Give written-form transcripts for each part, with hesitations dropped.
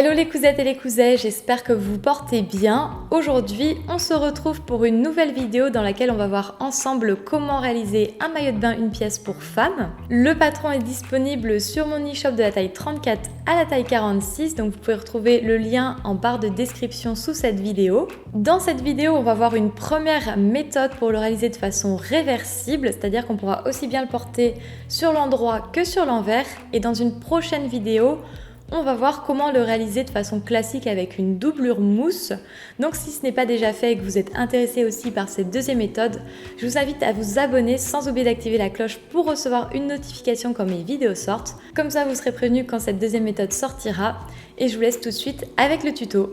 Hello les cousettes et les cousets, j'espère que vous portez bien. Aujourd'hui, on se retrouve pour une nouvelle vidéo dans laquelle on va voir ensemble comment réaliser un maillot de bain une pièce pour femme. Le patron est disponible sur mon e-shop de la taille 34 à la taille 46, donc vous pouvez retrouver le lien en barre de description sous cette vidéo. Dans cette vidéo, on va voir une première méthode pour le réaliser de façon réversible, c'est-à-dire qu'on pourra aussi bien le porter sur l'endroit que sur l'envers. Et dans une prochaine vidéo, on va voir comment le réaliser de façon classique avec une doublure mousse. Donc si ce n'est pas déjà fait et que vous êtes intéressé aussi par cette deuxième méthode, je vous invite à vous abonner sans oublier d'activer la cloche pour recevoir une notification quand mes vidéos sortent. Comme ça vous serez prévenu quand cette deuxième méthode sortira. Et je vous laisse tout de suite avec le tuto.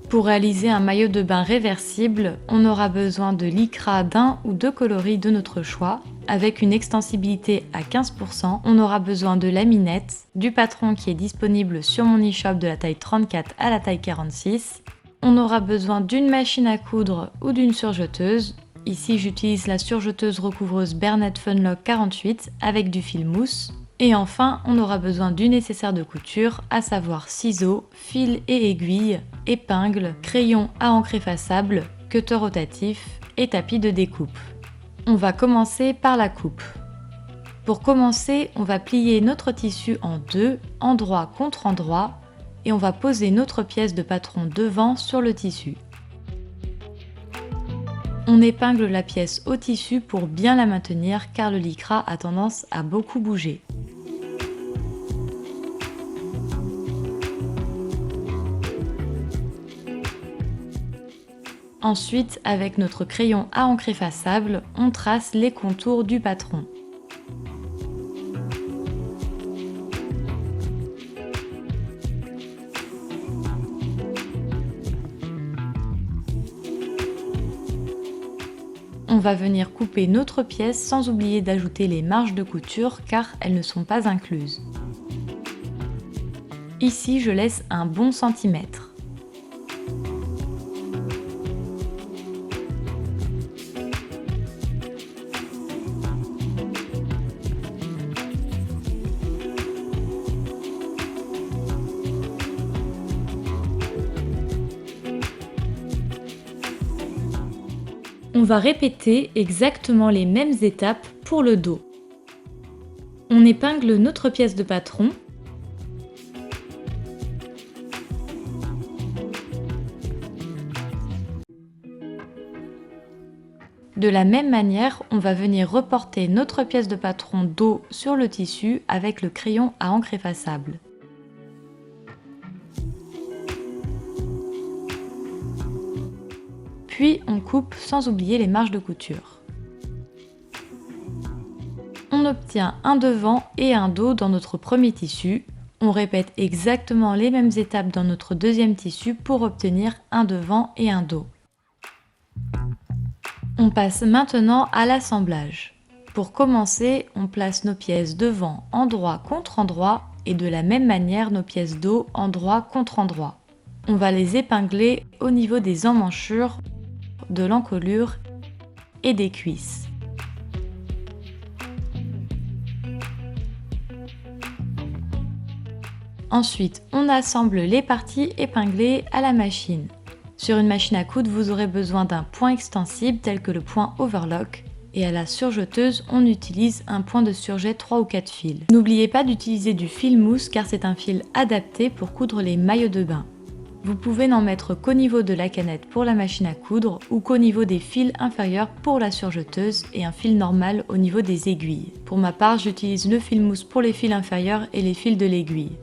Pour réaliser un maillot de bain réversible, on aura besoin de lycra d'un ou deux coloris de notre choix. Avec une extensibilité à 15%, on aura besoin de laminettes, du patron qui est disponible sur mon e-shop de la taille 34 à la taille 46. On aura besoin d'une machine à coudre ou d'une surjeteuse. Ici, j'utilise la surjeteuse recouvreuse Bernat Funlock 48 avec du fil mousse. Et enfin, on aura besoin du nécessaire de couture, à savoir ciseaux, fils et aiguilles, épingles, crayons à encre effaçable, cutter rotatif et tapis de découpe. On va commencer par la coupe. Pour commencer, on va plier notre tissu en deux, endroit contre endroit, et on va poser notre pièce de patron devant sur le tissu. On épingle la pièce au tissu pour bien la maintenir car le lycra a tendance à beaucoup bouger. Ensuite, avec notre crayon à encre effaçable, on trace les contours du patron. On va venir couper notre pièce sans oublier d'ajouter les marges de couture car elles ne sont pas incluses. Ici, je laisse un bon centimètre. On va répéter exactement les mêmes étapes pour le dos. On épingle notre pièce de patron. De la même manière, on va venir reporter notre pièce de patron dos sur le tissu avec le crayon à encre effaçable. Puis on coupe sans oublier les marges de couture. On obtient un devant et un dos dans notre premier tissu. On répète exactement les mêmes étapes dans notre deuxième tissu pour obtenir un devant et un dos. On passe maintenant à l'assemblage. Pour commencer, on place nos pièces devant endroit contre endroit et de la même manière nos pièces dos endroit contre endroit. On va les épingler au niveau des emmanchures, de l'encolure et des cuisses. Ensuite, on assemble les parties épinglées à la machine. Sur une machine à coudre, vous aurez besoin d'un point extensible tel que le point overlock et à la surjeteuse, on utilise un point de surjet 3 ou 4 fils. N'oubliez pas d'utiliser du fil mousse car c'est un fil adapté pour coudre les maillots de bain. Vous pouvez n'en mettre qu'au niveau de la canette pour la machine à coudre ou qu'au niveau des fils inférieurs pour la surjeteuse et un fil normal au niveau des aiguilles. Pour ma part, j'utilise le fil mousse pour les fils inférieurs et les fils de l'aiguille.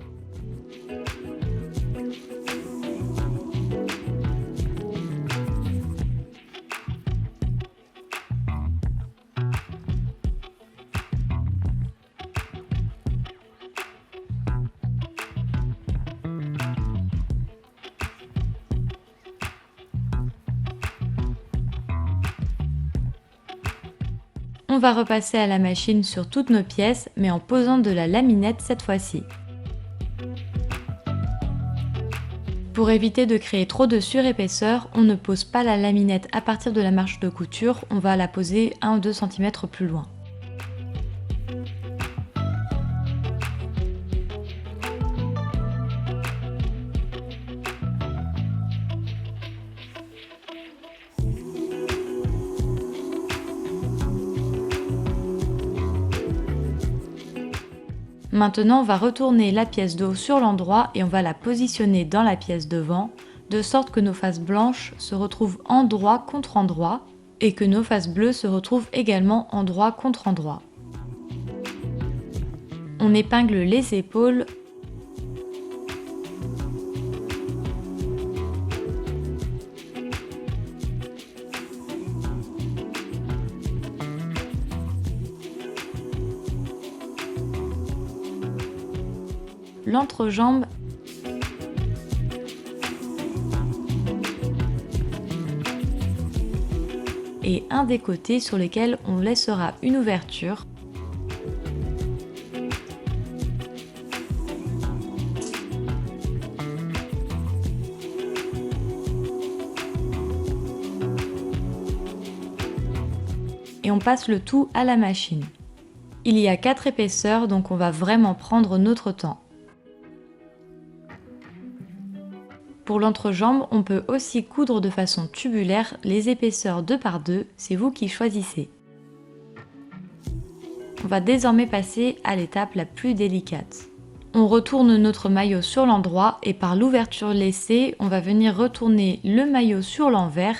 On va repasser à la machine sur toutes nos pièces, mais en posant de la laminette cette fois-ci. Pour éviter de créer trop de surépaisseur, on ne pose pas la laminette à partir de la marge de couture, on va la poser 1 ou 2 cm plus loin. Maintenant, on va retourner la pièce d'eau sur l'endroit et on va la positionner dans la pièce devant, de sorte que nos faces blanches se retrouvent endroit contre endroit et que nos faces bleues se retrouvent également endroit contre endroit. On épingle les épaules. L'entrejambe et un des côtés sur lesquels on laissera une ouverture. Et on passe le tout à la machine. Il y a 4 épaisseurs, donc on va vraiment prendre notre temps. Pour l'entrejambe, on peut aussi coudre de façon tubulaire les épaisseurs 2 par 2, c'est vous qui choisissez. On va désormais passer à l'étape la plus délicate. On retourne notre maillot sur l'endroit et par l'ouverture laissée, on va venir retourner le maillot sur l'envers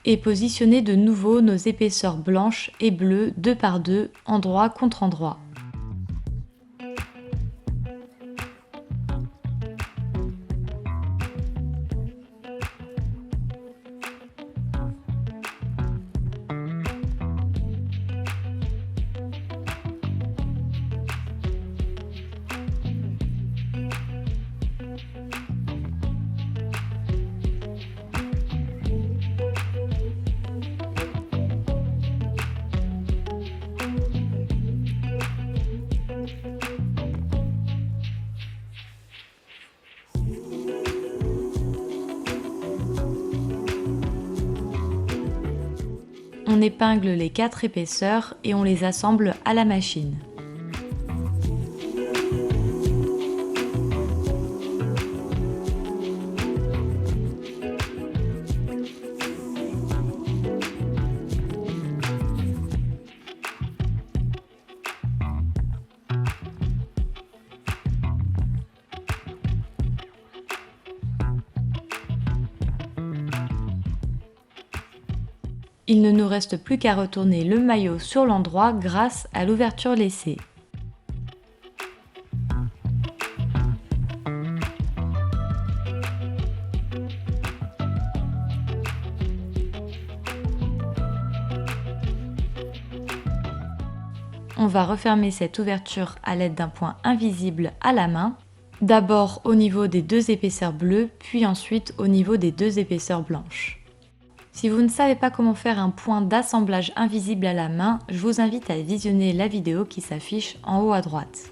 et positionner de nouveau nos épaisseurs blanches et bleues 2 par 2, endroit contre endroit. On épingle les 4 épaisseurs et on les assemble à la machine. Il ne nous reste plus qu'à retourner le maillot sur l'endroit grâce à l'ouverture laissée. On va refermer cette ouverture à l'aide d'un point invisible à la main, d'abord au niveau des 2 épaisseurs bleues, puis ensuite au niveau des 2 épaisseurs blanches. Si vous ne savez pas comment faire un point d'assemblage invisible à la main, je vous invite à visionner la vidéo qui s'affiche en haut à droite.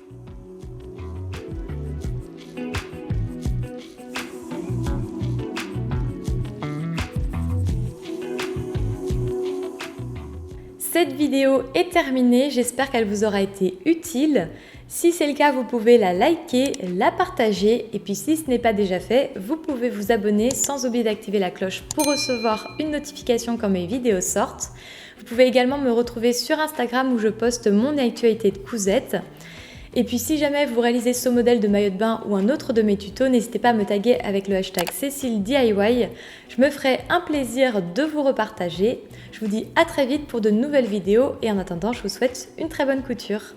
Cette vidéo est terminée, j'espère qu'elle vous aura été utile. Si c'est le cas, vous pouvez la liker, la partager et puis si ce n'est pas déjà fait, vous pouvez vous abonner sans oublier d'activer la cloche pour recevoir une notification quand mes vidéos sortent. Vous pouvez également me retrouver sur Instagram où je poste mon actualité de cousette. Et puis si jamais vous réalisez ce modèle de maillot de bain ou un autre de mes tutos, n'hésitez pas à me taguer avec le hashtag CécileDIY. Je me ferai un plaisir de vous repartager. Je vous dis à très vite pour de nouvelles vidéos et en attendant, je vous souhaite une très bonne couture.